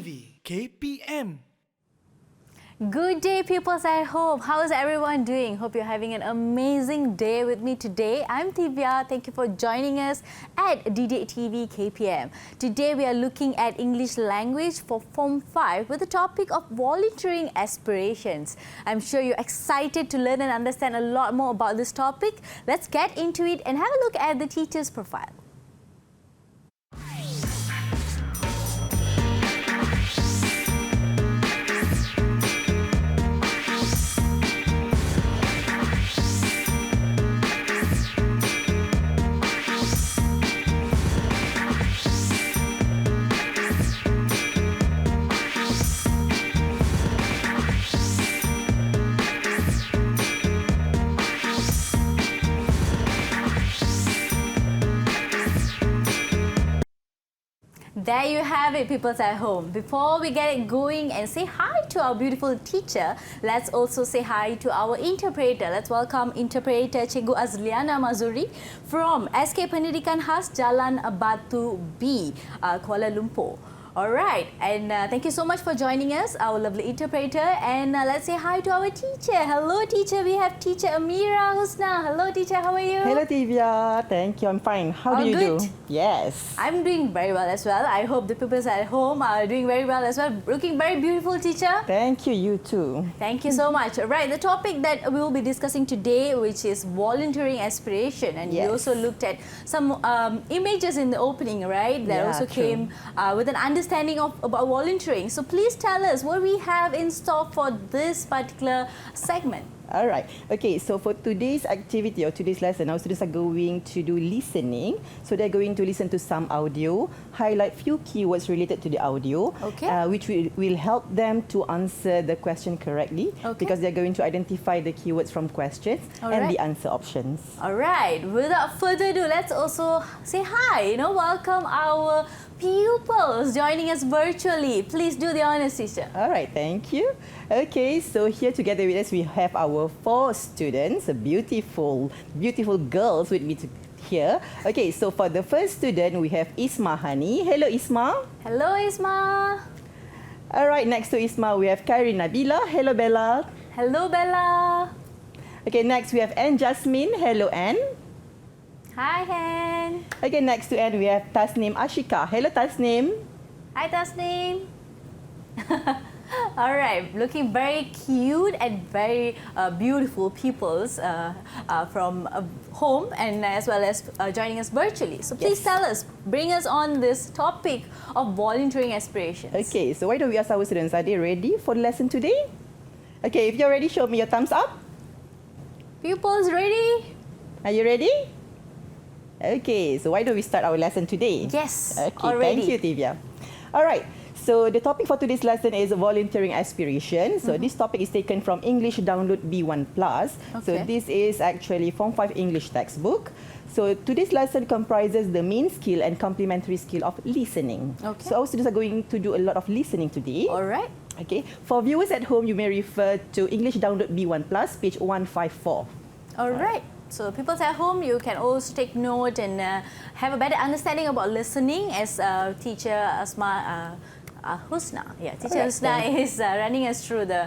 EduwebTV KPM. Good day, pupils at home. How is everyone doing? Hope you're having an amazing day with me today. I'm Divya. Thank you for joining us at EduwebTV KPM. Today we are looking at English language for Form 5 with the topic of volunteering aspirations. I'm sure you're excited to learn and understand a lot more about this topic. Let's get into it and have a look at the teacher's profile. There you have it, people at home. Before we get it going and say hi to our beautiful teacher, let's also say hi to our interpreter. Let's welcome interpreter Cikgu Azliana Mazuri from SK Pendidikan Khas Jalan Batu B, Kuala Lumpur. Alright, and thank you so much for joining us, our lovely interpreter. And let's say hi to our teacher. Hello, teacher. We have teacher Amira Husna. Hello, teacher. How are you? Hello, Divya. Thank you. I'm fine. How do you good? do? Yes. I'm doing very well as well. I hope the pupils at home are doing very well as well. Looking very beautiful, teacher. Thank you. You too. Thank you so much. Right, the topic that we will be discussing today, which is volunteering aspiration, and Yes. we also looked at some images in the opening, right? That Yeah, also true. came with an understanding of about volunteering. So please tell us what we have in store for this particular segment. All right. Okay, so for today's activity or today's lesson, our students are going to do listening. So they're going to listen to some audio, highlight few keywords related to the audio, Okay. which will help them to answer the question correctly, Okay. because they're going to identify the keywords from questions All and right. the answer options. All right, without further ado, let's also say hi, welcome our pupils joining us virtually. Please do the honors, teacher. All right, thank you. Okay, so here together with us we have our 4 students, beautiful girls with me here. Okay, so for the first student we have Isma Hani. Hello, Isma. Hello, Isma. All right, next to Isma we have Khairi Nabila. Hello, Bella. Hello, Bella. Okay, next we have Anne Jasmine. Hello, Anne. Hi, Hen. Okay, next to Anne we have Tasnim Ashika. Hello, Tasnim. Hi, Tasneem. All right, looking very cute and very beautiful pupils from home and as well as joining us virtually. So please Yes. tell us, bring us on this topic of volunteering aspirations. Okay, so why don't we ask our students, are they ready for the lesson today? Okay, if you're ready, show me your thumbs up. Pupils ready? Are you ready? Okay, so why don't we start our lesson today? Yes, Okay, already. thank you, Divya. All right, so the topic for today's lesson is volunteering aspiration. So this topic is taken from English Download B1+. So Okay. this is actually Form 5 English textbook. So today's lesson comprises the main skill and complementary skill of listening. Okay. So our students are going to do a lot of listening today. All right. Okay, for viewers at home, you may refer to English Download B1+, page 154. All right. So people at home, you can also take note and have a better understanding about listening as teacher Asma Husna. Yeah, teacher Alright, Husna then. is running us through the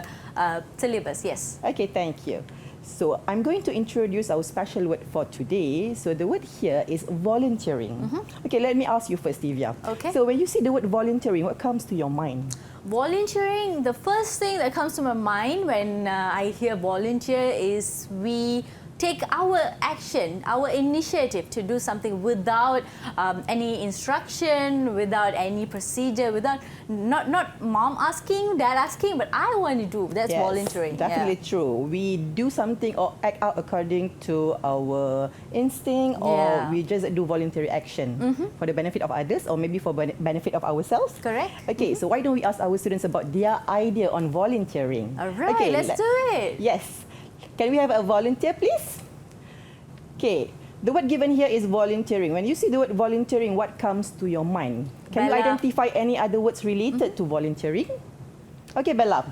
syllabus. Yes. Okay, thank you. So I'm going to introduce our special word for today. So the word here is volunteering. Okay, let me ask you first, Divya. Okay. So when you see the word volunteering, what comes to your mind? Volunteering, the first thing that comes to my mind when I hear volunteer is we take our action, our initiative to do something without any instruction, without any procedure, without not mom asking, dad asking, but I want to do. That's Yes, volunteering. Definitely true. We do something or act out according to our instinct, or Yeah. we just do voluntary action for the benefit of others, or maybe for benefit of ourselves. Correct. Okay, so why don't we ask our students about their idea on volunteering? All right, Okay, let's do it. Yes. Can we have a volunteer, please? Okay. The word given here is volunteering. When you see the word volunteering, what comes to your mind? Can you Bella. identify any other words related to volunteering? Okay, Bella.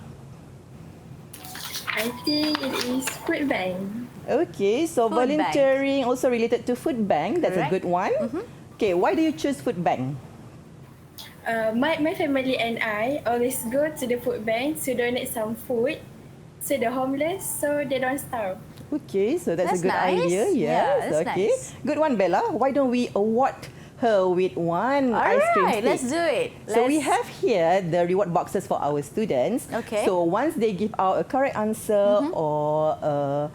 I think it is food bank. Okay, so Food bank. volunteering also related to food bank. That's Correct. a good one. Okay, why do you choose food bank? My family and I always go to the food bank to donate some food to the homeless so they don't starve. Okay, so that's a That's good nice. idea. Yeah, Yes, that's okay. nice. Good one, Bella. Why don't we award her with one All ice cream right, stick? let's do it. So we have here the reward boxes for our students. Okay. So once they give out a correct answer or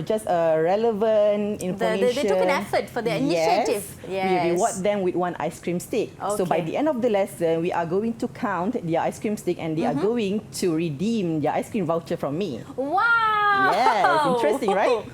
just a relevant information, they took an effort for their initiative. we Yes. reward them with one ice cream stick. So by Okay. the end of the lesson, we are going to count their ice cream stick and they are going to redeem their ice cream voucher from me. Wow! Yes, interesting, right?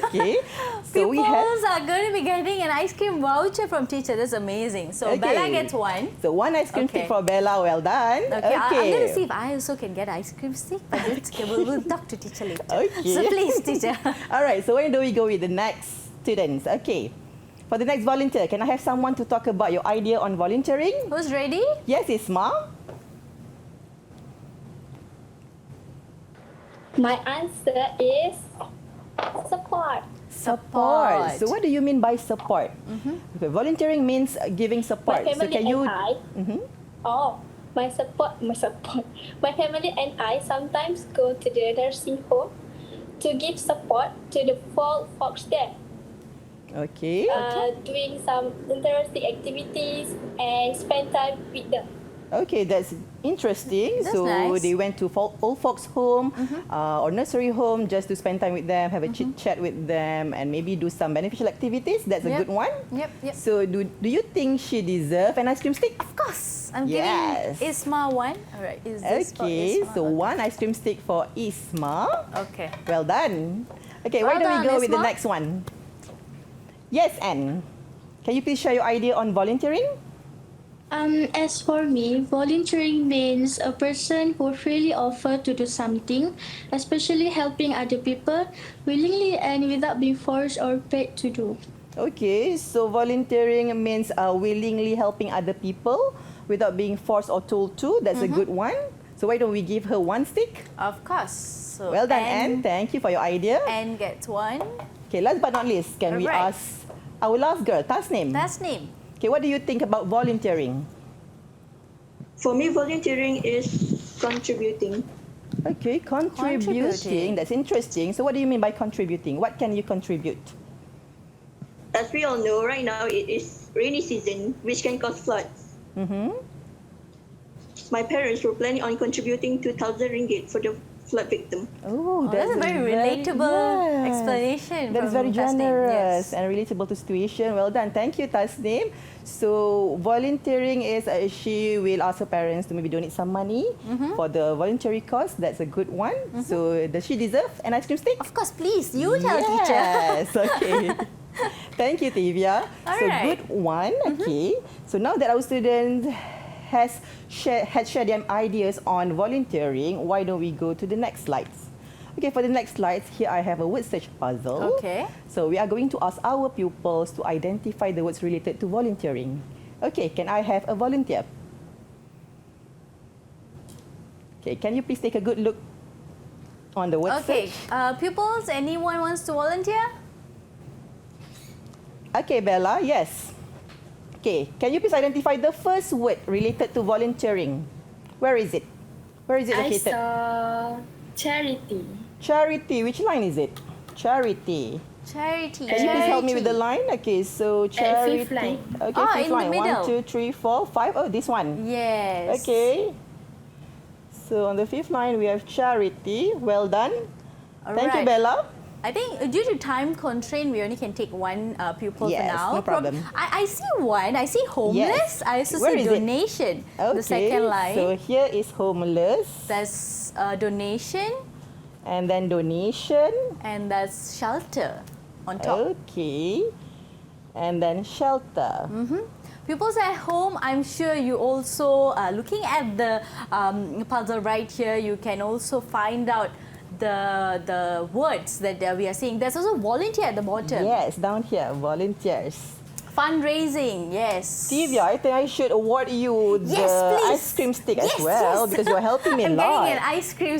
Okay. So we have. Pupils are going to be getting an ice cream voucher from teacher. That's amazing. So Okay. Bella gets one. So one ice cream stick Okay. for Bella. Well done. Okay, I'm going to see if I also can get ice cream stick. But it's okay. We'll talk to teacher later. Okay. So please, teacher. All right. So where do we go with the next students? Okay. For the next volunteer, can I have someone to talk about your idea on volunteering? Who's ready? Yes, Isma. My answer is support. Support. So what do you mean by support? Okay, volunteering means giving support. My So family can you? and I. My family and I sometimes go to the nursing home to give support to the poor folks there. Okay. Doing some interesting activities and spend time with them. Okay, that's interesting. That's so nice. they went to old folks' home or nursery home just to spend time with them, have a chit chat with them, and maybe do some beneficial activities. That's a Yep. good one. Yep. So do you think she deserves an ice cream stick? Of course. I'm Yes. giving Isma one. All right. Is this for Okay, Isma? so one ice cream stick for Isma. Okay. Well done. Okay, why Well don't we done, go with the Isma. next one? Yes, Anne. Can you please share your idea on volunteering? As for me, volunteering means a person who freely offer to do something, especially helping other people, willingly and without being forced or paid to do. Okay, so volunteering means willingly helping other people without being forced or told to. That's a good one. So why don't we give her one stick? Of course. So Well done, Anne. Thank you for your idea. Anne gets one. Okay, last but not least, can we Alright. ask our last girl, Tasnim? Tasnim. Okay, what do you think about volunteering? For me, volunteering is contributing. Okay, contributing. That's interesting. So what do you mean by contributing? What can you contribute? As we all know, right now it is rainy season, which can cause floods. My parents were planning on contributing 2,000 ringgit for the flood victim. Oh, That's a very relatable explanation. That is from very Tasnim. generous Yes. and relatable to situation. Well done. Thank you, Tasnim. So volunteering is she will ask her parents to maybe donate some money for the voluntary cause. That's a good one. So does she deserve an ice cream stick? Of course, please. You tell teacher. Yes, okay. Thank you, Tivia. So Alright. good one. Okay. So now that our students had shared their ideas on volunteering, why don't we go to the next slides? Okay, for the next slides, here I have a word search puzzle. Okay. So we are going to ask our pupils to identify the words related to volunteering. Okay, can I have a volunteer? Okay, can you please take a good look on the word Okay. search? Pupils, anyone wants to volunteer? Okay, Bella, yes. Okay, can you please identify the first word related to volunteering? Where is it? Where is it I located? saw charity. Charity. Which line is it? Charity. Charity. Can you please help me with the line? Okay, so charity. fifth line. Okay, Oh, fifth in the line. middle. 1, 2, 3, 4, 5. Oh, this one. Yes. Okay. So on the fifth line we have charity. Well done. Thank you, Alright. Bella. I think due to time constraint, we only can take one pupil Yes, for now. no problem. I see one. I see homeless. Yes. I also Where see is it? donation. Okay. The second line. So here is homeless, That's donation, and then donation. and that's shelter on top. Okay. And then shelter. Pupils at home, I'm sure you also, looking at the puzzle right here, you can also find out the words that we are seeing. There's also volunteer at the bottom. Yes, down here, volunteers. fundraising. Yes. Tivia, I think I should award you the Yes, please. ice cream stick Yes, as well yes. because you're helping me a I'm lot. getting an ice cream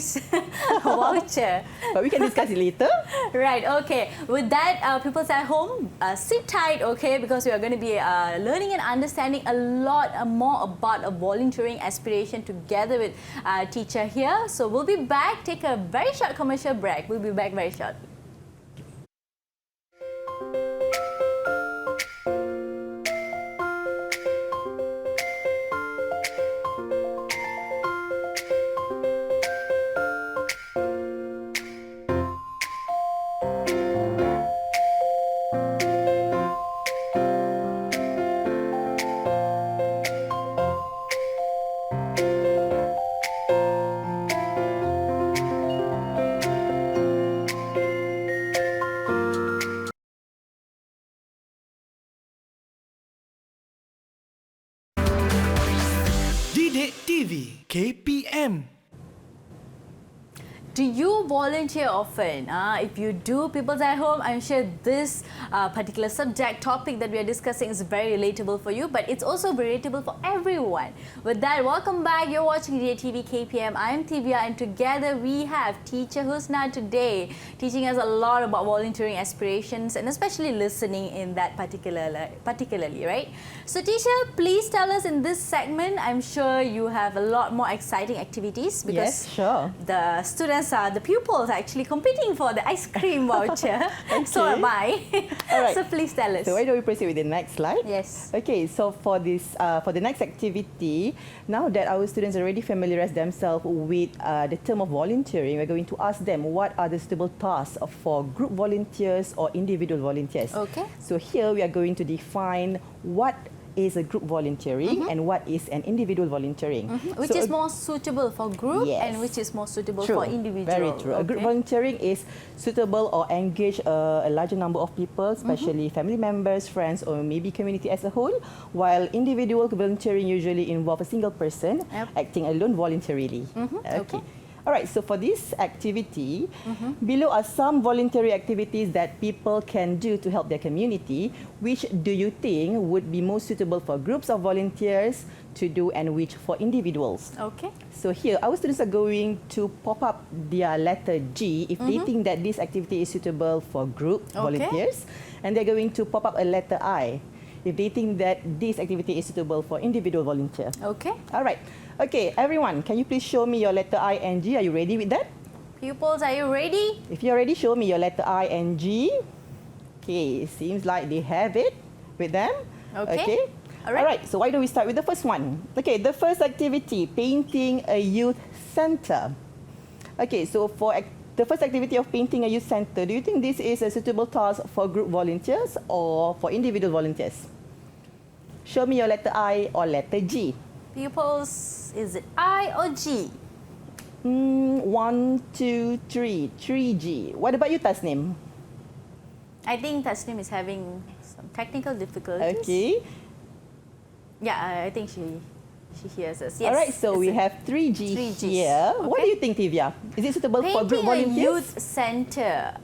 voucher. But we can discuss it later. Right, okay. With that, people at home, sit tight, okay, because we are going to be learning and understanding a lot more about a volunteering aspiration together with teacher here. So we'll be back, take a very short commercial break. We'll be back very short. EduwebTV KPM. Do you volunteer often? If you do, people at home, I'm sure this particular subject topic that we are discussing is very relatable for you, but it's also relatable for everyone. With that, welcome back. You're watching EduwebTV KPM. I'm Tivia, and together we have teacher Husna today, teaching us a lot about volunteering aspirations and especially listening in that particularly, right? So teacher, please tell us in this segment, I'm sure you have a lot more exciting activities because Yes, sure. the students are, the pupils are actually competing for the ice cream voucher. So am I. All right. So please tell us. So why don't we proceed with the next slide? Yes. Okay, so for this, for the next activity, now that our students already familiarize themselves with the term of volunteering, we're going to ask them what are the suitable tasks for group volunteers or individual volunteers. Okay. So here we are going to define what is a group volunteering and what is an individual volunteering. Which So is a- more suitable for group Yes. and which is more suitable True. for individual. Very true. A group Okay. volunteering is suitable or engage a larger number of people, especially family members, friends, or maybe community as a whole, while individual volunteering usually involve a single person Yep. acting alone voluntarily. Okay. All right, so for this activity, below are some voluntary activities that people can do to help their community. Which do you think would be most suitable for groups of volunteers to do and which for individuals? Okay. So here, our students are going to pop up their letter G if they think that this activity is suitable for group volunteers. And they're going to pop up a letter I if they think that this activity is suitable for individual volunteer. Okay. All right. Okay, everyone, can you please show me your letter I and G? Are you ready with that? Pupils, are you ready? If you're ready, show me your letter I and G. Okay, seems like they have it with them. Okay. All All right. right, so why don't we start with the first one? Okay, the first activity, painting a youth center. Okay, so for the first activity of painting a youth center, do you think this is a suitable task for group volunteers or for individual volunteers? Show me your letter I or letter G. Pupils, is it I or G? 1, 2, 3, 3G. What about you, Tasnim? I think Tasnim is having some technical difficulties. Okay. Yeah, I think she hears us. Yes. All right, so we it's a- have 3G 3Gs. here. What do Okay. you think, Tivia? Is it suitable for group Painting a volunteers? youth center.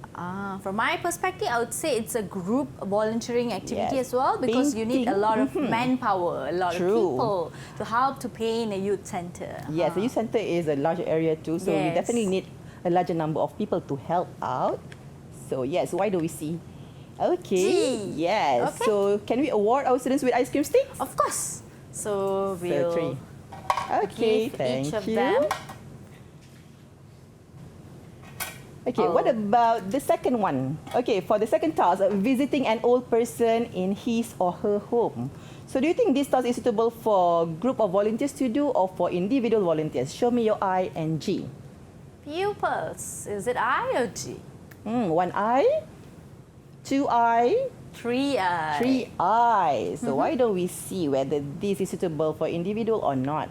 From my perspective, I would say it's a group volunteering activity Yes. as well because you need a Painting, lot of manpower, a lot True. of people to help to paint a youth center. Yes, the youth center is a larger area too, so we Yes. definitely need a larger number of people to help out. So yes, why do we see? Okay. G. Yes. Okay. So can we award our students with ice cream sticks? Of course. So So we'll 3. Okay, give thank each of you. them. Okay, Oh. what about the second one? Okay, for the second task, visiting an old person in his or her home. So do you think this task is suitable for group of volunteers to do or for individual volunteers? Show me your I and G. Pupils, is it I or G? 1 I, 2 I, 3 I. 3 I. So why don't we see whether this is suitable for individual or not?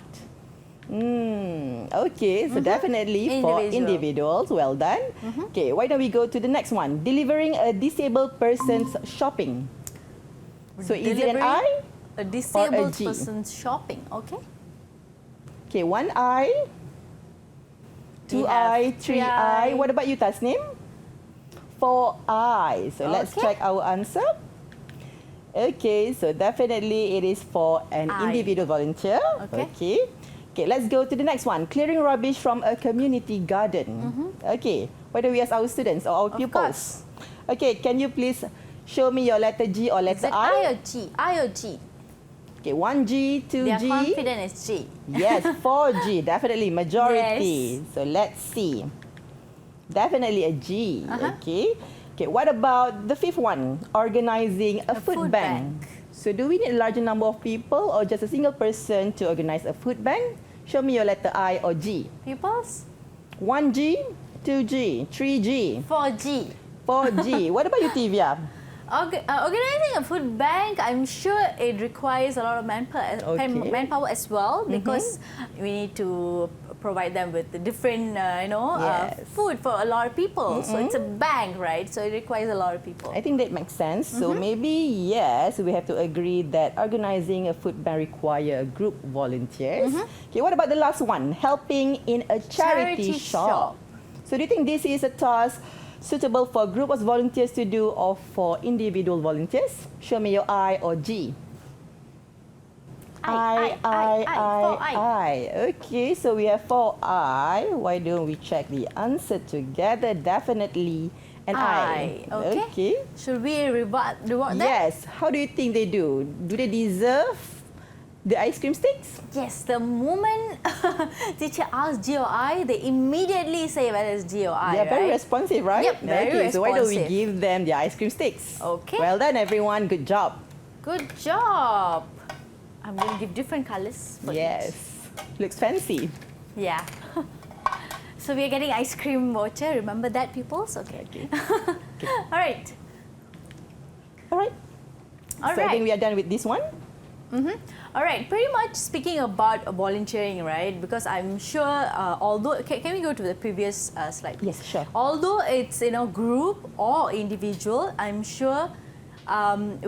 Okay, so definitely for Individual. individuals. Well done. Okay, why don't we go to the next one? Delivering a disabled person's shopping. So is it an Delivering I? A disabled G? person's shopping. Okay. Okay, 1 I, 2 We have I, 3 I. 3I. What about you, Tasnim? 4 I. So let's Okay. check our answer. Okay, so definitely it is for an I. individual volunteer. Okay. Okay, let's go to the next one. Clearing rubbish from a community garden. Okay, why don't we ask our students or our Of pupils? Okay, can you please show me your letter G or Is letter it I I? or G? I or G? Okay, 1G, 2G. They are confident it's G. Yes, 4G, definitely majority. Yes. So let's see. Definitely a G. Uh-huh. Okay. Okay, what about the fifth one? Organizing a food food bank. So do we need a larger number of people or just a single person to organize a food bank? Show me your letter I or G. Pupils? 1G, 2G, 3G, 4G. 4G. What about you, Tivia? Organizing a food bank, I'm sure it requires a lot of Okay. manpower as well, because we need to provide them with the different, Yes. food for a lot of people. So it's a bank, right? So it requires a lot of people. I think that makes sense. So maybe, yes, we have to agree that organizing a food bank require group volunteers. Okay, what about the last one? Helping in a charity shop. So do you think this is a task suitable for a group of volunteers to do or for individual volunteers? Show me your I or G. I. Okay, so we have 4I. Why don't we check the answer together? Definitely an I. Okay. Should we reward them? Yes. How do you think they do? Do they deserve the ice cream sticks? Yes, the moment teacher asks G or I, they immediately say whether it's G or I, They are very right? responsive, right? Yep, very okay, so why don't we responsive. give them the ice cream sticks? Okay. Well done, everyone. Good job. Good job. I'm going to give different colors for Yes. Looks fancy. each. Yeah. So we are getting ice cream voucher. Remember that, pupils? Okay. All right. All right. All So I right. think we are done with this one. All right. Pretty much speaking about volunteering, right? Because I'm sure, although can we go to the previous slide? Yes, sure. Although it's group or individual, I'm sure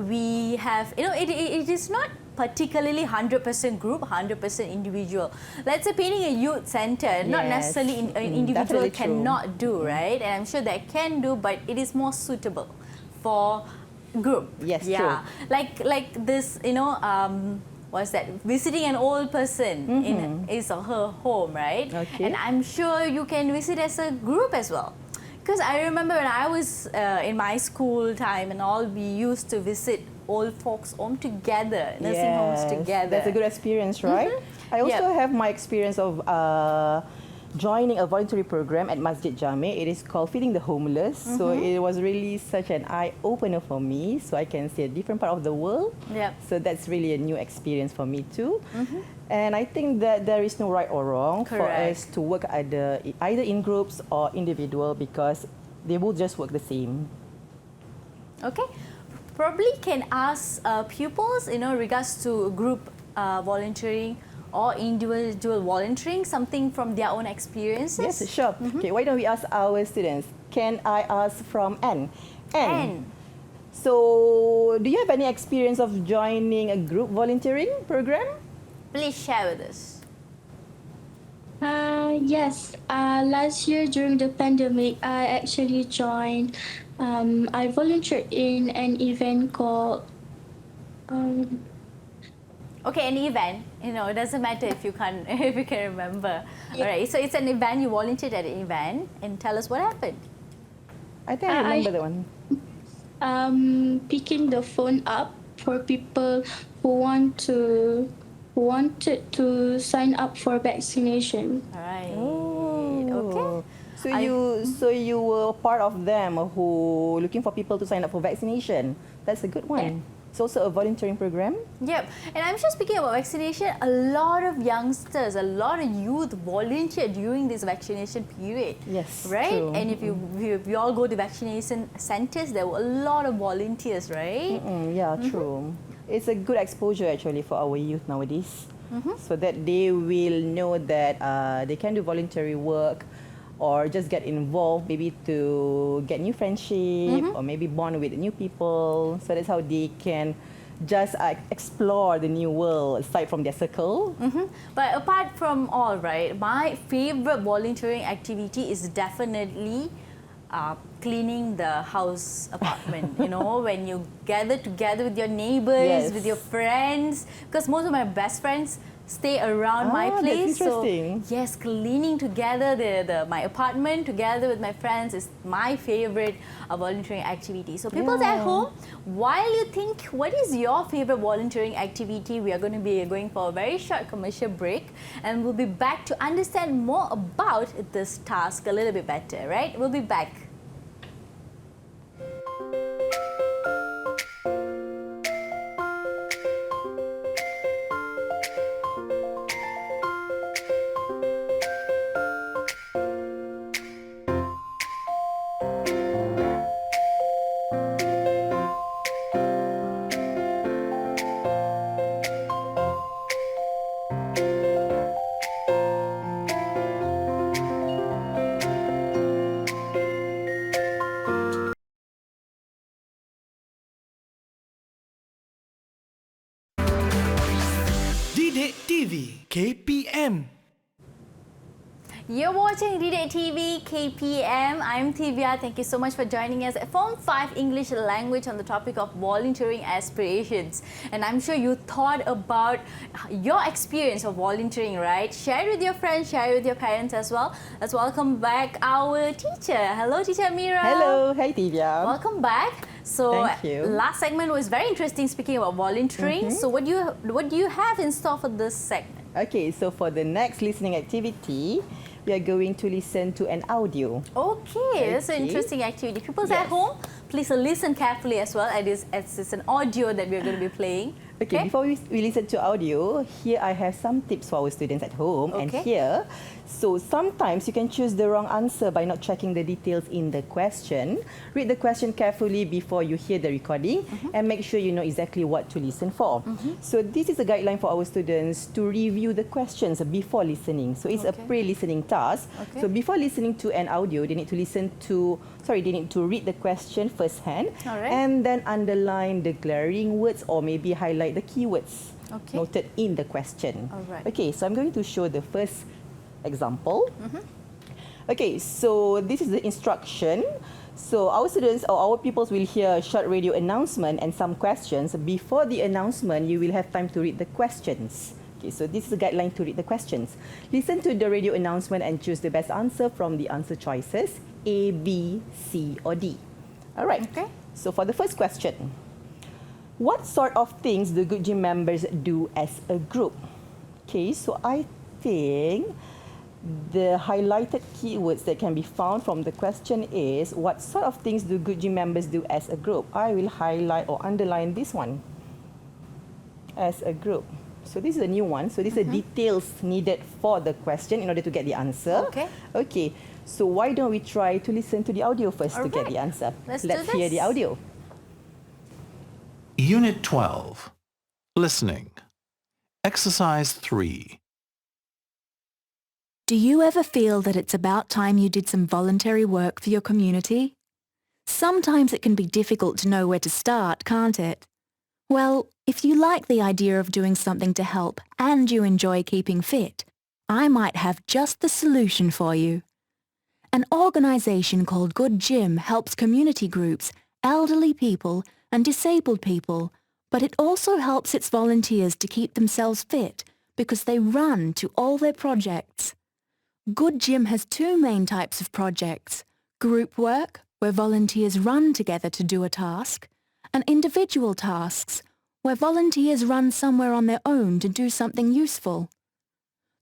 we have it is not particularly 100% group, 100% individual. Let's say painting a youth center, not Yes. necessarily an individual Definitely true. cannot do, right? And I'm sure they can do, but it is more suitable for group. Yes, yeah. true. Like this, what's that? Visiting an old person in his or her home, right? Okay. And I'm sure you can visit as a group as well. Because I remember when I was in my school time and all, we used to visit old folks' home together, nursing homes together. That's a good experience, right? I also have my experience of joining a voluntary program at Masjid Jami. It is called Feeding the Homeless. So it was really such an eye-opener for me. So I can see a different part of the world. Yep. So that's really a new experience for me too. And I think that there is no right or wrong for Correct. us to work either in groups or individual, because they will just work the same. Okay. Probably can ask pupils, regards to group volunteering or individual volunteering, something from their own experiences. Yes, sure. Okay, why don't we ask our students? Can I ask from Anne? And So, do you have any experience of joining a group volunteering program? please share with us. Yes. Last year during the pandemic, I actually joined. I volunteered in an event called. Okay, an event. It doesn't matter if you can't, if you can remember. All right. So it's an event. You volunteered at an event, and tell us what happened. I think I remember that one. Picking the phone up for people who wanted to sign up for vaccination. All right. Oh. Okay. So you were part of them who looking for people to sign up for vaccination. That's a good one. Yeah. It's also a volunteering program. Yep. And I'm just speaking about vaccination. A lot of youngsters, a lot of youth volunteer during this vaccination period. Yes, Right? true. And if you all go to vaccination centers, there were a lot of volunteers, right? Yeah, true. It's a good exposure actually for our youth nowadays, so that they will know that they can do voluntary work, or just get involved, maybe to get new friendship, or maybe bond with new people. So that's how they can just explore the new world aside from their circle. But apart from all, right, my favorite volunteering activity is definitely cleaning the house apartment, you know, when you gather together with your neighbors, Yes. with your friends, because most of my best friends stay around my Ah, place. that's interesting. So yes, cleaning together my apartment together with my friends is my favorite volunteering activity. So people at Yeah. home, while you think what is your favorite volunteering activity, we are going to be going for a very short commercial break, and we'll be back to understand more about this task a little bit better, right? We'll be back. Didik TV KPM. You're watching EduwebTV KPM. I'm Tivia. Thank you so much for joining us at Form 5 English language on the topic of volunteering aspirations. And I'm sure you thought about your experience of volunteering, right? Share it with your friends, share it with your parents as well. Let's welcome back our teacher. Hello, Teacher Mira. Hello, hi Tivia. Welcome back. So Thank you. last segment was very interesting, speaking about volunteering. So what do you have in store for this segment? Okay, so for the next listening activity, we are going to listen to an audio. Okay, that's an Okay. interesting activity. People at Yes. home, please listen carefully as well. It's an audio that we're going to be playing. Okay, before we listen to audio, here I have some tips for our students at home. And Okay. here, so sometimes you can choose the wrong answer by not checking the details in the question. Read the question carefully before you hear the recording and make sure you know exactly what to listen for. So this is a guideline for our students to review the questions before listening. So it's a Okay. pre-listening task. Okay. So before listening to an audio, they need to read the question firsthand Alright. and then underline the glaring words or maybe highlight the keywords Okay. noted in the question. Alright. Okay, so I'm going to show the first example. Okay, so this is the instruction. So our students or our pupils will hear a short radio announcement and some questions. Before the announcement, you will have time to read the questions. Okay, so this is a guideline to read the questions. Listen to the radio announcement and choose the best answer from the answer choices A, B, C, or D. All right. Okay. So for the first question, what sort of things do Good Gym members do as a group? Okay, so I think the highlighted keywords that can be found from the question is, what sort of things do Good Gym members do as a group? I will highlight or underline this one, as a group. So this is a new one. So these are details needed for the question in order to get the answer. Okay. Okay, so why don't we try to listen to the audio first to get Alright. the answer? Let's do hear the this. audio. Unit 12. Listening. Exercise 3. Do you ever feel that it's about time you did some voluntary work for your community? Sometimes it can be difficult to know where to start, can't it? Well, if you like the idea of doing something to help and you enjoy keeping fit, I might have just the solution for you. An organisation called Good Gym helps community groups, elderly people and disabled people, but it also helps its volunteers to keep themselves fit because they run to all their projects. Good Gym has two main types of projects: group work, where volunteers run together to do a task, and individual tasks, where volunteers run somewhere on their own to do something useful.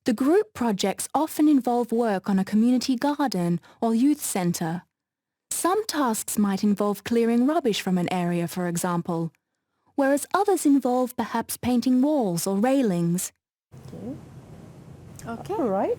The group projects often involve work on a community garden or youth centre. Some tasks might involve clearing rubbish from an area, for example, whereas others involve perhaps painting walls or railings. Okay. All right.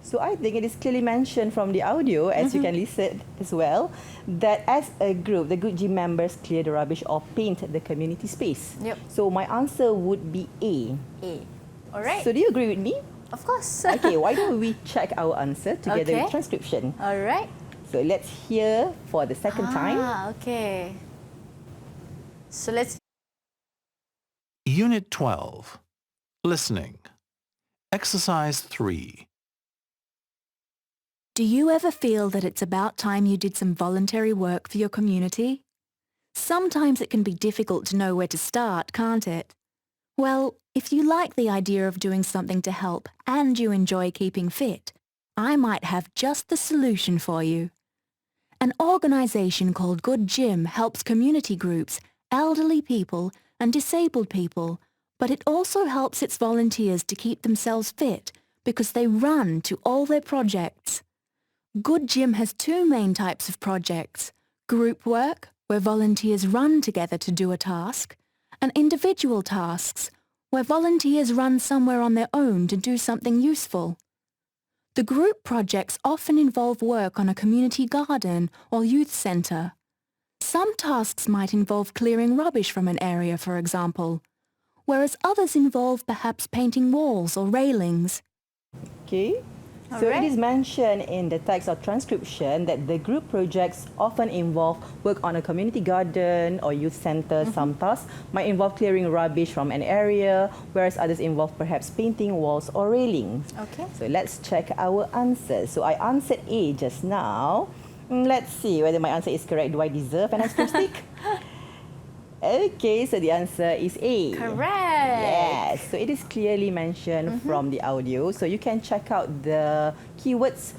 So I think it is clearly mentioned from the audio, as you can listen as well, that as a group, the Good Gym members clear the rubbish or paint the community space. Yep. So my answer would be A. A. All right. So do you agree with me? Of course. Okay, why don't we check our answer together Okay. with transcription? All right. So let's hear for the second time. Okay. So let's Unit 12. Listening. Exercise 3. Do you ever feel that it's about time you did some voluntary work for your community? Sometimes it can be difficult to know where to start, can't it? Well, if you like the idea of doing something to help and you enjoy keeping fit, I might have just the solution for you. An organisation called Good Gym helps community groups, elderly people and disabled people, but it also helps its volunteers to keep themselves fit because they run to all their projects. Good Gym has two main types of projects: group work, where volunteers run together to do a task, and individual tasks, where volunteers run somewhere on their own to do something useful. The group projects often involve work on a community garden or youth centre. Some tasks might involve clearing rubbish from an area, for example, whereas others involve perhaps painting walls or railings. Okay. So it is mentioned in the text or transcription that the group projects often involve work on a community garden or youth center. Some tasks might involve clearing rubbish from an area, whereas others involve perhaps painting walls or railings. Okay. So let's check our answers. So I answered A just now. Let's see whether my answer is correct. Do I deserve an ice cream stick? Okay, so the answer is A. Correct. Yes, so it is clearly mentioned from the audio. So you can check out the keywords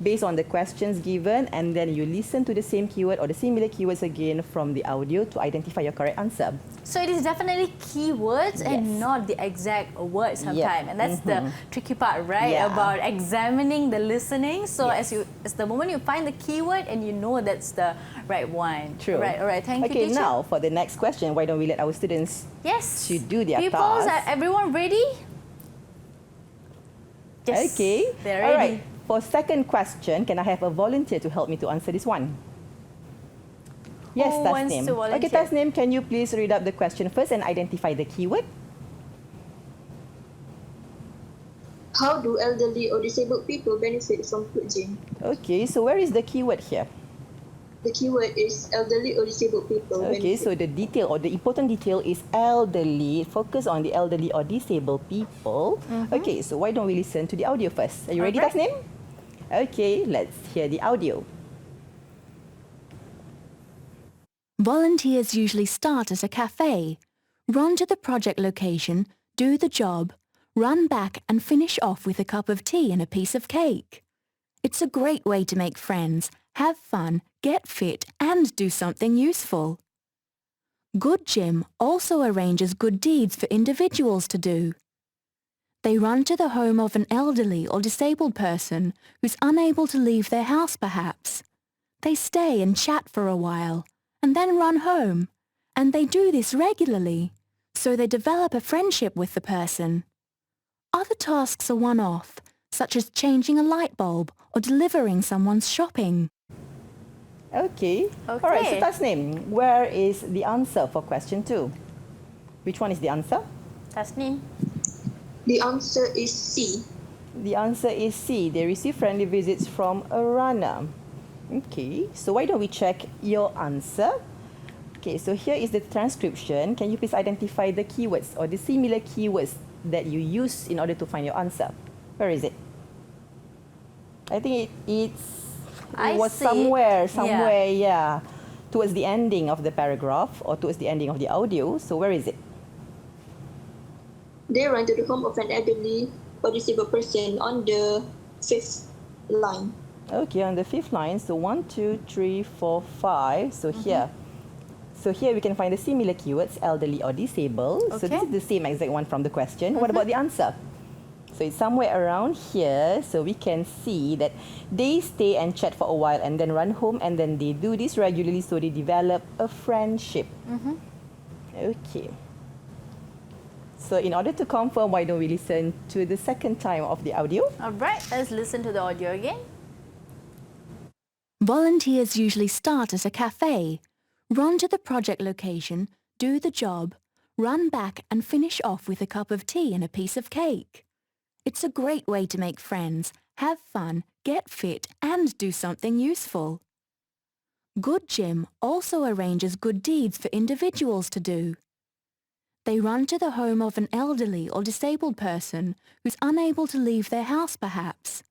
based on the questions given, and then you listen to the same keyword or the similar keywords again from the audio to identify your correct answer. So it is definitely keywords and not the exact words sometimes. And that's the tricky part, right? Yeah. About examining the listening. So as the moment you find the keyword and you know that's the right one. True. Right, all right. Thank you, Okay, teacher. now for the next question, why don't we let our students Yes. to do their People, task? are everyone ready? Yes. Okay. They're All ready. right. For second question, can I have a volunteer to help me to answer this one? Yes, Who wants Tasnim. to volunteer? Okay, Tasnim, can you please read up the question first and identify the keyword? How do elderly or disabled people benefit from food gym? Okay, so where is the keyword here? The keyword is elderly or disabled people. Okay, benefit. so the detail or the important detail is elderly. Focus on the elderly or disabled people. Okay, so why don't we listen to the audio first? Are you ready, Alright. Tasnim? Okay, let's hear the audio. Volunteers usually start at a cafe, run to the project location, do the job, run back and finish off with a cup of tea and a piece of cake. It's a great way to make friends, have fun, get fit and do something useful. Good Gym also arranges good deeds for individuals to do. They run to the home of an elderly or disabled person who's unable to leave their house perhaps. They stay and chat for a while and then run home. And they do this regularly, so they develop a friendship with the person. Other tasks are one-off, such as changing a light bulb or delivering someone's shopping. Okay. All right, so Tasnim, where is the answer for question 2? Which one is the answer? Tasnim. The answer is C. The answer is C. They receive friendly visits from a runner. Okay, so why don't we check your answer? Okay, so here is the transcription. Can you please identify the keywords or the similar keywords that you use in order to find your answer? Where is it? I think it was see. somewhere, yeah, towards the ending of the paragraph or towards the ending of the audio. So where is it? They run to the home of an elderly or disabled person on the 5th line. Okay, on the 5th line. So 1, 2, 3, 4, 5. So here. So here we can find the similar keywords, elderly or disabled. So this is the same exact one from the question. What about the answer? So it's somewhere around here. So we can see that they stay and chat for a while and then run home and then they do this regularly so they develop a friendship. Okay. So in order to confirm, why don't we listen to the second time of the audio? All right, let's listen to the audio again. Volunteers usually start at a cafe, run to the project location, do the job, run back and finish off with a cup of tea and a piece of cake. It's a great way to make friends, have fun, get fit and do something useful. Good Gym also arranges good deeds for individuals to do. They run to the home of an elderly or disabled person who's unable to leave their house perhaps.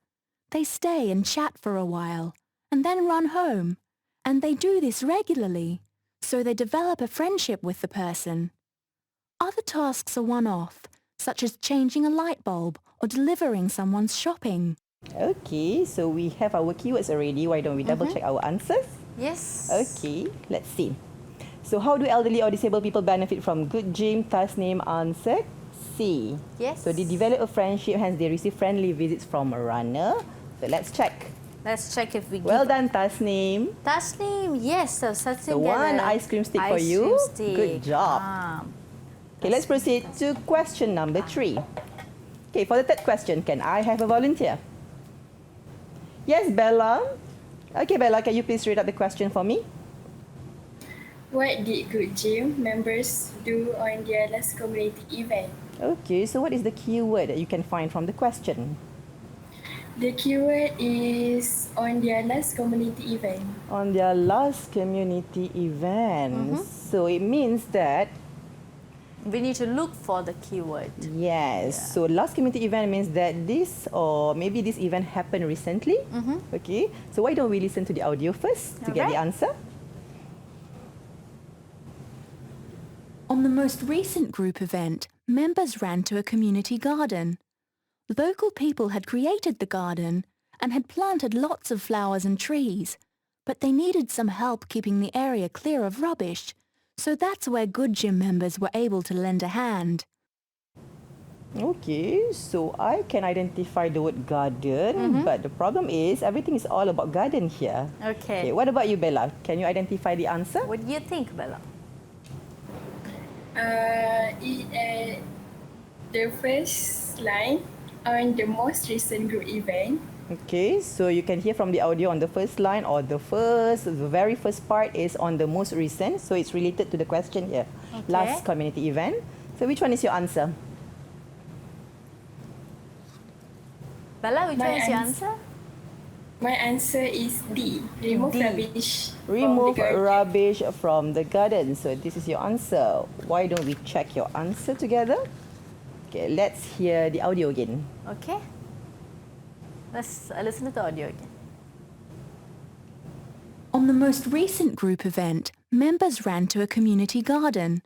They stay and chat for a while and then run home. And they do this regularly, so they develop a friendship with the person. Other tasks are one-off, such as changing a light bulb or delivering someone's shopping. Okay, so we have our keywords already. Why don't we double check our answers? Yes. Okay, let's see. So how do elderly or disabled people benefit from good gym? Tasneem answered C. Yes. So they develop a friendship, hence they receive friendly visits from a runner. So let's check. Let's check if we Well give... done, Tasneem. Tasneem, yes. So So one ice cream stick for you. Good job. Okay, let's proceed to question number 3. Okay, for the third question, can I have a volunteer? Yes, Bella. Okay, Bella, can you please read out the question for me? What did Good Gym members do on their last community event? Okay, so what is the keyword that you can find from the question? The keyword is on their last community event. On their last community event. So it means that, We need to look for the keyword. yes, so last community event means that this or maybe this event happened recently. Okay, so why don't we listen to the audio first to get the Alright. answer? On the most recent group event, members ran to a community garden. Local people had created the garden and had planted lots of flowers and trees, but they needed some help keeping the area clear of rubbish, so that's where Good Gym members were able to lend a hand. Okay, so I can identify the word garden, but the problem is everything is all about garden here. Okay. Okay, what about you, Bella? Can you identify the answer? What do you think, Bella? The first line on the most recent group event. Okay, so you can hear from the audio on the first line or the very first part is on the most recent. So it's related to the question here. Okay. Last community event. So which one is your answer? Bella, which My one is your ans- answer? My answer is D. Remove D. rubbish. Remove from the garden. rubbish from the garden. So this is your answer. Why don't we check your answer together? Okay, let's hear the audio again. Okay. Let's listen to the audio again. On the most recent group event, members ran to a community garden.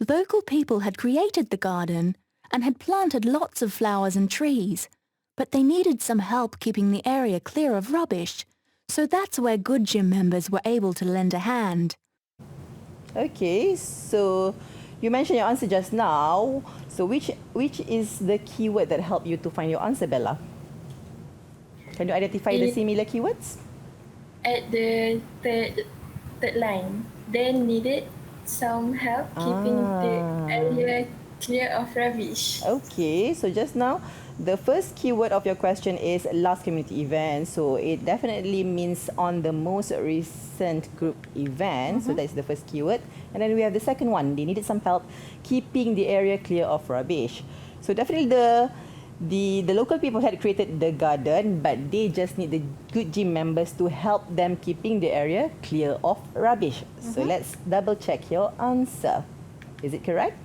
Local people had created the garden and had planted lots of flowers and trees, but they needed some help keeping the area clear of rubbish, so that's where Good Gym members were able to lend a hand. Okay, so you mentioned your answer just now. So which is the keyword that helped you to find your answer, Bella? Can you identify the similar keywords? At the third line, they needed some help keeping the area clear of rubbish. Okay, so just now, the first keyword of your question is last community event. So it definitely means on the most recent group event. So that's the first keyword. And then we have the second one. They needed some help keeping the area clear of rubbish. So definitely the local people had created the garden, but they just need the Good Gym members to help them keeping the area clear of rubbish. So let's double check your answer. Is it correct?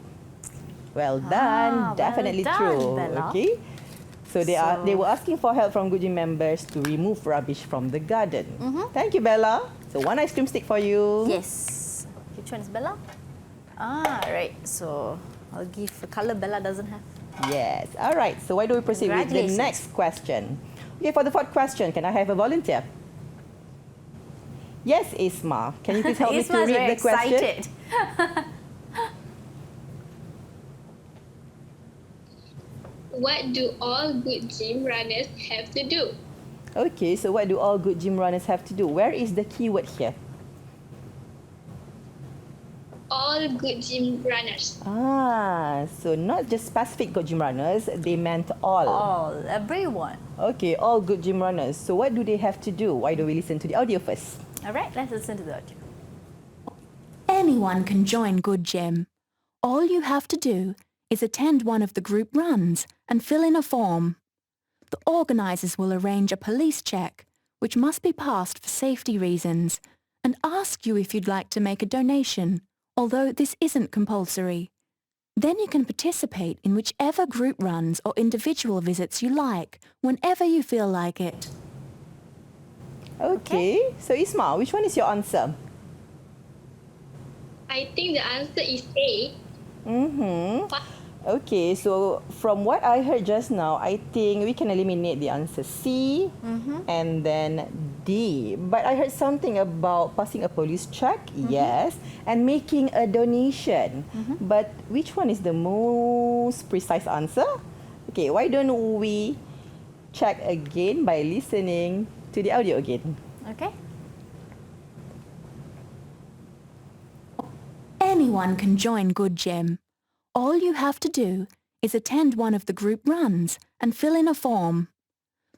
Well done. Definitely done, true. Bella. Okay. So they were asking for help from Good Gym members to remove rubbish from the garden. Thank you, Bella. So one ice cream stick for you. Yes. Which one is Bella? Right. So I'll give a color Bella doesn't have. Yes. All right. So why don't we proceed with the Congratulations. next question? Okay, for the fourth question, can I have a volunteer? Yes, Isma. Can you please help me to Isma's read very the question? excited. What do all good gym runners have to do? Okay, so what do all good gym runners have to do? Where is the keyword here? All good gym runners. So not just specific good gym runners, they meant all. All, everyone. Okay, all good gym runners. So what do they have to do? Why don't we listen to the audio first? All right, let's listen to the audio. Anyone can join Good Gym. All you have to do is attend one of the group runs and fill in a form. The organisers will arrange a police check, which must be passed for safety reasons, and ask you if you'd like to make a donation, although this isn't compulsory. Then you can participate in whichever group runs or individual visits you like, whenever you feel like it. Okay. So Isma, which one is your answer? I think the answer is A. Okay, so from what I heard just now, I think we can eliminate the answer C and then D. But I heard something about passing a police check, yes, and making a donation. But which one is the most precise answer? Okay, why don't we check again by listening to the audio again? Okay. Anyone can join Good Gym. All you have to do is attend one of the group runs and fill in a form.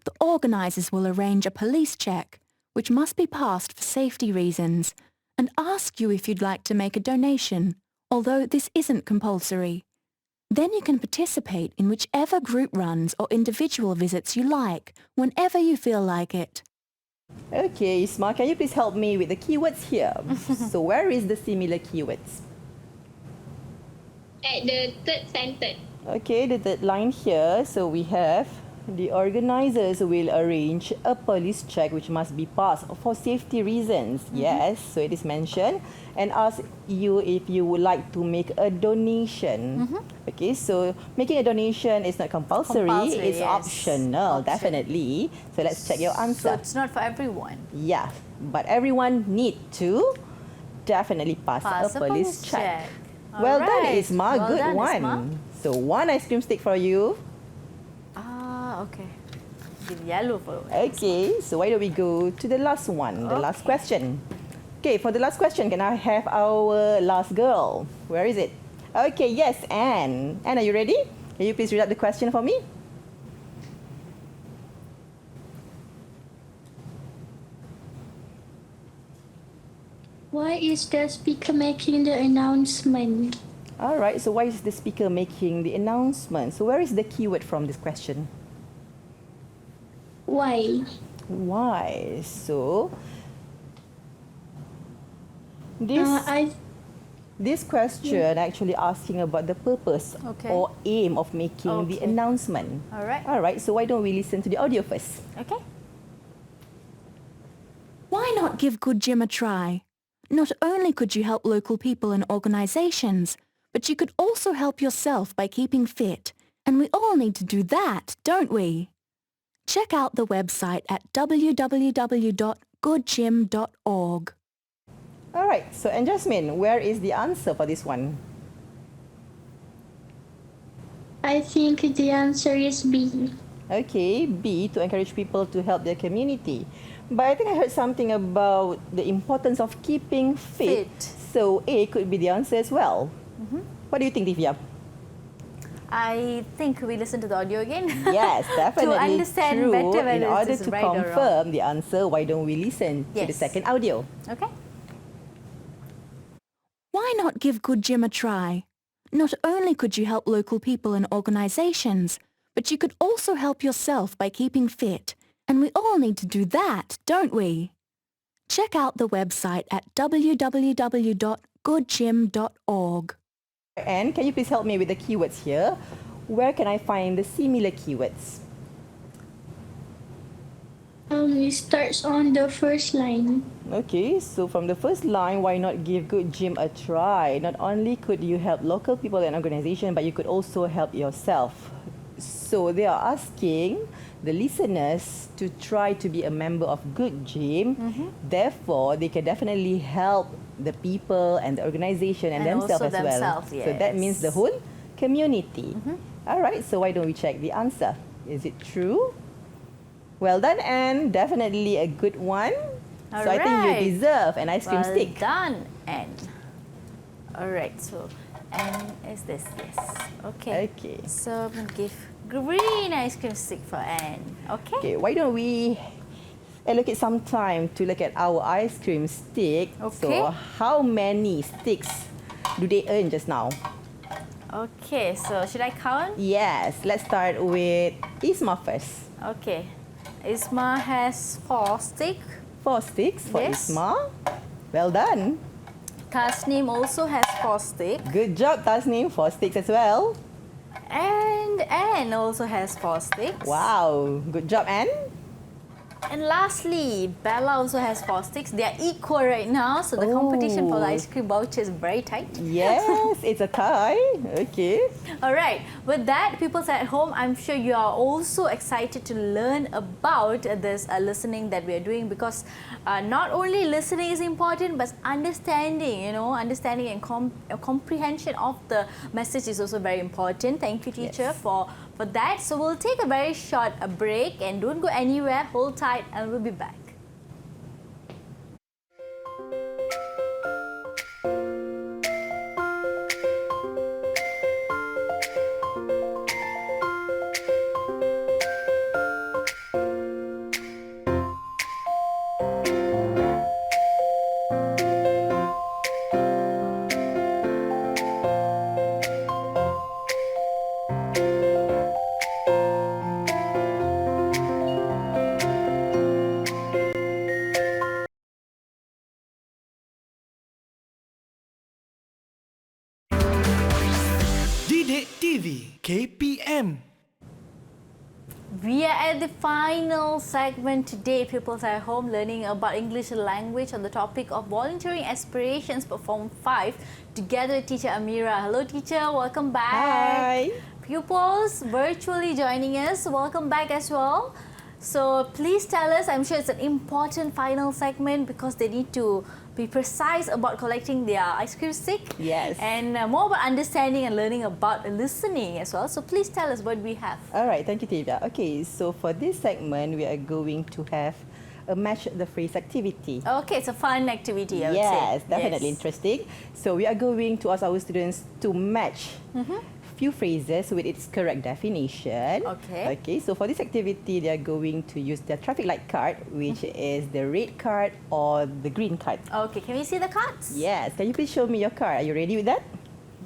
The organisers will arrange a police check, which must be passed for safety reasons, and ask you if you'd like to make a donation, although this isn't compulsory. Then you can participate in whichever group runs or individual visits you like, whenever you feel like it. Okay, Isma, can you please help me with the keywords here? So where is the similar keywords? At the third sentence. Okay, the third line here. So we have the organisers will arrange a police check which must be passed for safety reasons. Yes, so it is mentioned. And ask you if you would like to make a donation. Okay, so making a donation is not compulsory. It's yes. optional, definitely. So let's check your So answer. it's not for everyone. Yeah, but everyone need to definitely pass a police check. Well done, Alright. Isma. Well Good done, one. Isma. So one ice cream stick for you. Ah, okay. Give yellow for Okay, so why don't we go to the last one, the last question. Okay, for the last question, can I have our last girl? Where is it? Okay, yes, Anne. Anne, are you ready? Can you please read out the question for me? Why is the speaker making the announcement? All right, so why is the speaker making the announcement? So where is the keyword from this question? Why? Why? So this this question actually asking about the purpose or aim of making the announcement. All right. All right, so why don't we listen to the audio first? Okay. Why not give Good Gym a try? Not only could you help local people and organisations, but you could also help yourself by keeping fit. And we all need to do that, don't we? Check out the website at www.goodgym.org. All right, so and Jasmine, where is the answer for this one? I think the answer is B. Okay, B, to encourage people to help their community. But I think I heard something about the importance of keeping fit. So A could be the answer as well. What do you think, Divya? I think we listen to the audio again. Yes, definitely to understand true. better whether In order it's to right or wrong. confirm the answer, why don't we listen to the second audio? Okay. Why not give Good Gym a try? Not only could you help local people and organisations, but you could also help yourself by keeping fit. And we all need to do that, don't we? Check out the website at www.goodgym.org. And can you please help me with the keywords here? Where can I find the similar keywords? It starts on the first line. Okay, so from the first line, why not give Good Gym a try? Not only could you help local people and organization, but you could also help yourself. So they are asking the listeners to try to be a member of Good Gym. Therefore, they can definitely help the people and the organization and themselves as well. So that means the whole community. All right, so why don't we check the answer? Is it true? Well done, Anne. Definitely a good one. All so I think you right. deserve an ice cream stick. Well done, Anne. All right, so Anne is this, yes. Okay. Okay. So I'm going to give green ice cream stick for Anne. Okay. Okay, why don't we allocate some time to look at our ice cream stick. Okay. So how many sticks do they earn just now? Okay, so should I count? Yes, let's start with Isma first. Okay. Isma has 4 sticks. 4 sticks for Yes. Isma. Well done. Tasnim also has 4 sticks. Good job, Tasnim. 4 sticks as well. And Anne also has 4 sticks. Wow. Good job, Anne. And lastly, Bella also has 4 sticks. They are equal right now, so the competition for the ice cream voucher is very tight. Yes, it's a tie. Okay. All right. With that, people at home, I'm sure you are also excited to learn about this listening that we are doing, because not only listening is important, but understanding, understanding and comprehension of the message is also very important. Thank you, teacher, for that. So we'll take a very short break, and don't go anywhere. Hold tight and we'll be back. EduwebTV KPM. We are at the final segment today, people at home, learning about English language on the topic of volunteering aspirations for Form 5 together with teacher Amira. Hello teacher, welcome back. Hi. Pupils virtually joining us, welcome back as well. So please tell us, I'm sure it's an important final segment because they need to be precise about collecting their ice cream stick. Yes. And more about understanding and learning about listening as well. So please tell us what we have. All right, thank you, Tivia. Okay, so for this segment, we are going to have a match the phrase activity. Okay, it's a fun activity, I would say. Yes, definitely interesting. So we are going to ask our students to match few phrases with its correct definition. Okay. Okay, so for this activity, they are going to use their traffic light card, which is the red card or the green card. Okay, can we see the cards? Yes, can you please show me your card? Are you ready with that?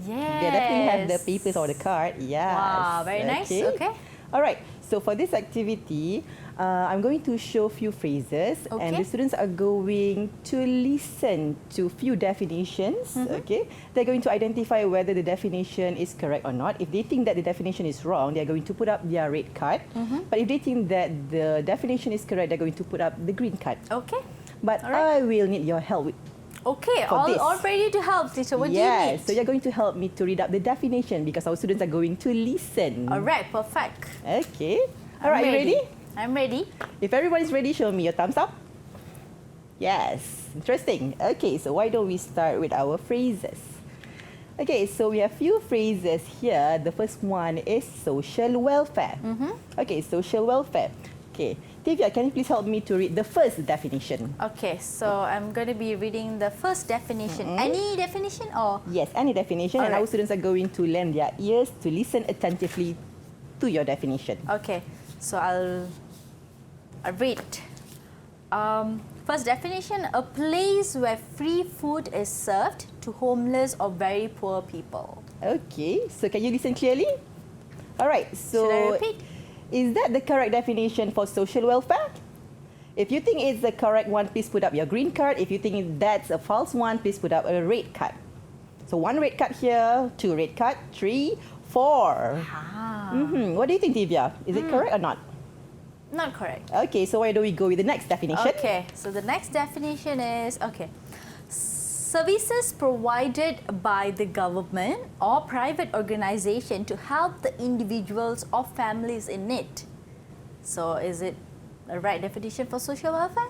Yes. They definitely have the papers or the card. Yes. Wow, very nice. Okay. All right. So for this activity, I'm going to show few phrases, and the students are going to listen to few definitions. Okay. They're going to identify whether the definition is correct or not. If they think that the definition is wrong, they're going to put up their red card. But if they think that the definition is correct, they're going to put up the green card. Okay. But right. I will need your help with. Okay, this. all ready to help, teacher. What do you need? So you're going to help me to read out the definition because our students are going to listen. All right, perfect. Okay. All right, you ready? I'm ready. If everyone is ready, show me your thumbs up. Yes, interesting. Okay, so why don't we start with our phrases? Okay, so we have few phrases here. The first one is social welfare. Okay, social welfare. Okay, Tivia, can you please help me to read the first definition? Okay, so I'm going to be reading the first definition. Any definition or? Yes, any definition. All and right. our students are going to lend their ears to listen attentively to your definition. Okay, so I'll read. First definition, a place where free food is served to homeless or very poor people. Okay, so can you listen clearly? All right, so Should I repeat? is that the correct definition for social welfare? If you think it's the correct one, please put up your green card. If you think that's a false one, please put up a red card. So 1 red card here, 2 red card, 3, 4. What do you think, Divya? Is it correct or not? Not correct. Okay, so why don't we go with the next definition? Okay, so the next definition is, services provided by the government or private organization to help the individuals or families in need. So is it the right definition for social welfare?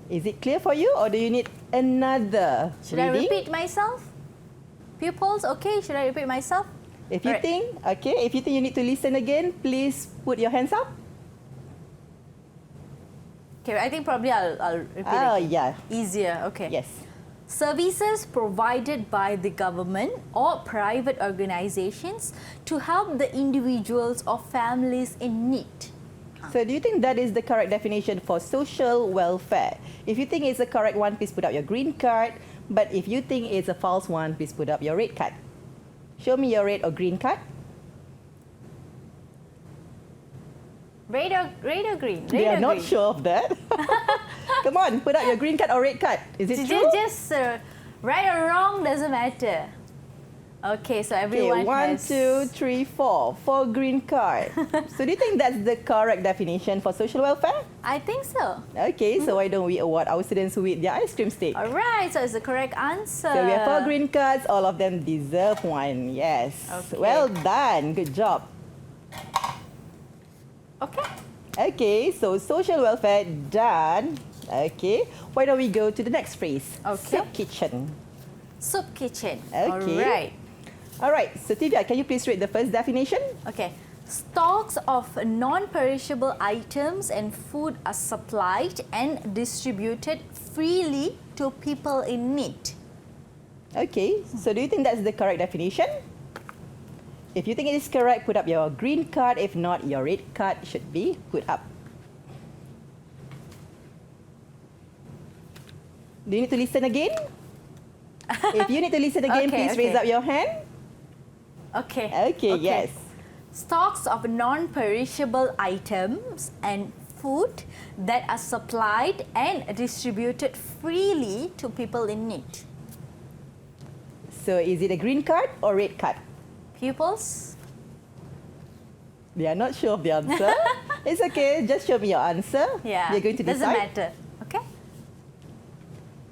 Is it clear for you or do you need another Should I reading? repeat myself? Pupils, okay, should I repeat myself? If you think, if you think you need to listen again, please put your hands up. Okay, I think probably I'll repeat it. Oh, yeah. Easier, okay. Yes. Services provided by the government or private organizations to help the individuals or families in need. So do you think that is the correct definition for social welfare? If you think it's the correct one, please put up your green card. But if you think it's a false one, please put up your red card. Show me your red or green card. Red or green? They are not sure of that. Come on, put up your green card or red card. Is it true? Just Right or wrong doesn't matter. Okay, so Okay, everyone 1, has... 2, 3, 4. 4 green card. So do you think that's the correct definition for social welfare? I think so. Okay, so why don't we award our students with their ice cream stick? All right, so it's the correct answer. So we have 4 green cards. All of them deserve one. Yes. Okay. Well done. Good job. Okay. Okay, so social welfare done. Okay, why don't we go to the next phrase? Okay. Soup kitchen. Soup kitchen. Okay. All right. All right, so Tivia, can you please read the first definition? Okay. Stocks of non-perishable items and food are supplied and distributed freely to people in need. Okay, so do you think that's the correct definition? If you think it is correct, put up your green card. If not, your red card should be put up. Do you need to listen again? If you need to listen again, Okay, please raise okay. up your hand. Okay. Okay, yes. Stocks of non-perishable items and food that are supplied and distributed freely to people in need. So is it a green card or red card? Pupils? They are not sure of the answer. It's okay, just show me your answer. Yeah. We're going to Doesn't decide. matter. Okay.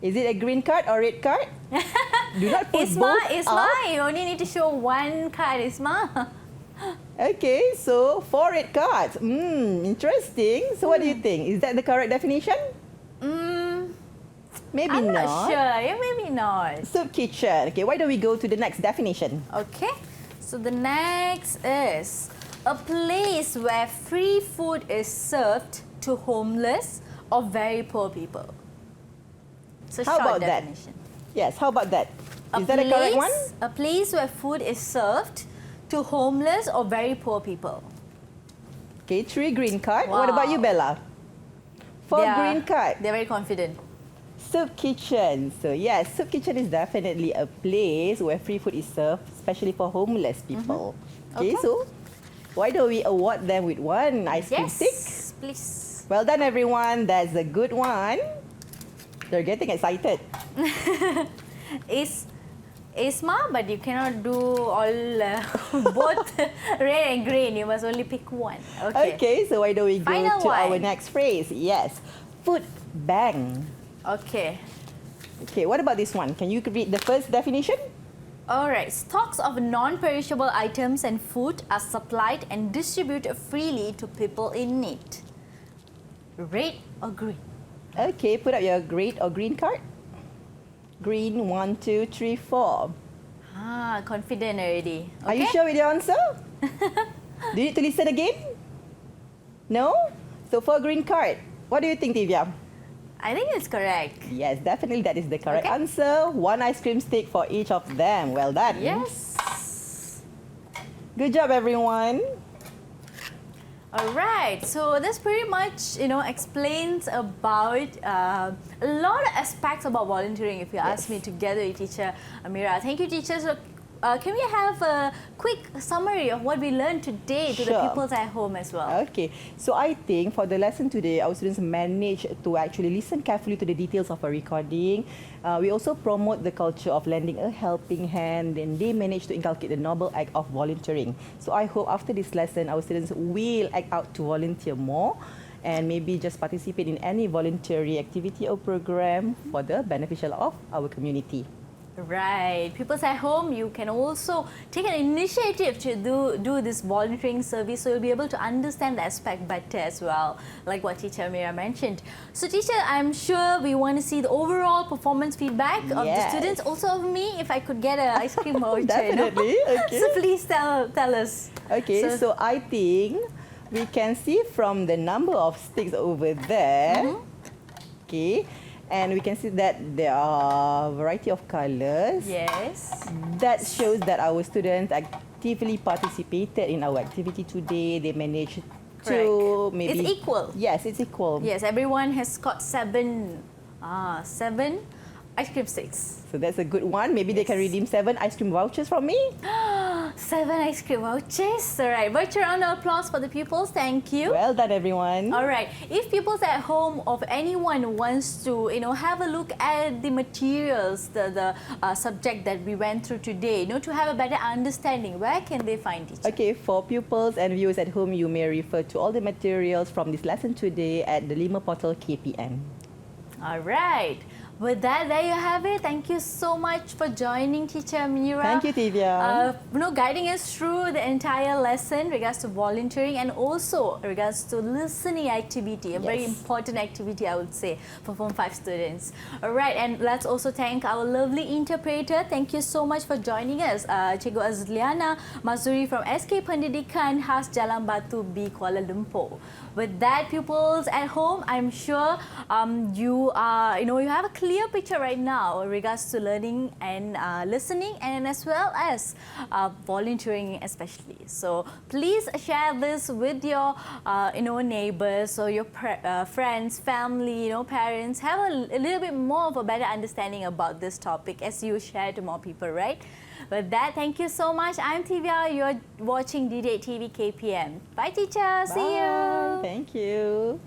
Is it a green card or red card? Do not put both Isma, up. you only need to show one card, Isma. Okay, so 4 red cards. Interesting. So what do you think? Is that the correct definition? Maybe I'm not. not sure. Yeah, maybe not. Soup kitchen. Okay, why don't we go to the next definition? Okay. So the next is a place where free food is served to homeless or very poor people. So How short about that? definition. Yes, how about that? Is that a correct one? A place where food is served to homeless or very poor people. Okay, 3 green card. What about you, Wow. Bella? 4 They are- green card. They're very confident. Soup kitchen. So yes, soup kitchen is definitely a place where free food is served, especially for homeless people. Okay, Okay. so why don't we award them with one ice cream Yes, stick? please. Well done, everyone. That's a good one. They're getting excited. Isma, but you cannot do all both red and green. You must only pick one. Okay. Okay, so why don't we go Final to our one. next phrase? Yes, food bank. Okay. Okay, what about this one? Can you read the first definition? All right. Stocks of non-perishable items and food are supplied and distributed freely to people in need. Red or green? Okay, put up your red or green card. Green, 1, 2, 3, 4. Confident already. Okay. Are you sure with your answer? Do you need to listen again? No? So 4 green card. What do you think, Tivia? I think it's correct. Yes, definitely that is the correct Okay. answer. 1 ice cream stick for each of them. Well done. Yes. Good job, everyone. All right, so this pretty much, explains about a lot of aspects about volunteering, if you ask me, together with teacher Amira. Thank you, teacher. So, can we have a quick summary of what we learned today to the Sure. pupils at home as well? Okay, so I think for the lesson today, our students managed to actually listen carefully to the details of a recording. We also promote the culture of lending a helping hand, and they managed to inculcate the noble act of volunteering. So I hope after this lesson, our students will act out to volunteer more and maybe just participate in any voluntary activity or program for the beneficial of our community. Right. Pupils at home, you can also take an initiative to do this volunteering service, so you'll be able to understand the aspect better as well, like what teacher Amira mentioned. So teacher, I'm sure we want to see the overall performance feedback of the Yes. students, also of me, if I could get an ice cream voucher. Definitely, okay. So please tell us. Okay, so I think we can see from the number of sticks over there. Okay. And we can see that there are a variety of colours. Yes. That shows that our students actively participated in our activity today. They managed to Correct. maybe... It's equal. Yes, it's equal. Yes, everyone has got seven ice cream sticks. So that's a good one. Maybe they can redeem 7 ice cream vouchers from me. 7 ice cream vouchers. All right, virtual round of applause for the pupils. Thank you. Well done, everyone. All right. If pupils at home or anyone wants to, have a look at the materials, the subject that we went through today, to have a better understanding, where can they find it? Okay, for pupils and viewers at home, you may refer to all the materials from this lesson today at the Lima portal KPM. All right. With that, there you have it. Thank you so much for joining Teacher Mira. Thank you, Tivia. Guiding us through the entire lesson regards to volunteering and also regards to listening activity, a very important activity, I would say, for Form 5 students. All right, and let's also thank our lovely interpreter. Thank you so much for joining us, Cikgu Azliana Mazuri from SK Pendidikan Khas Jalan Batu B, Kuala Lumpur. With that, pupils at home, I'm sure you have a clear picture right now in regards to learning and listening, and as well as volunteering especially. So please share this with your neighbors or your friends, family, parents. Have a little bit more of a better understanding about this topic as you share to more people, right? With that, thank you so much. I'm Tivia. You're watching EduwebTV KPM. Bye, teacher. Bye. See you. Thank you.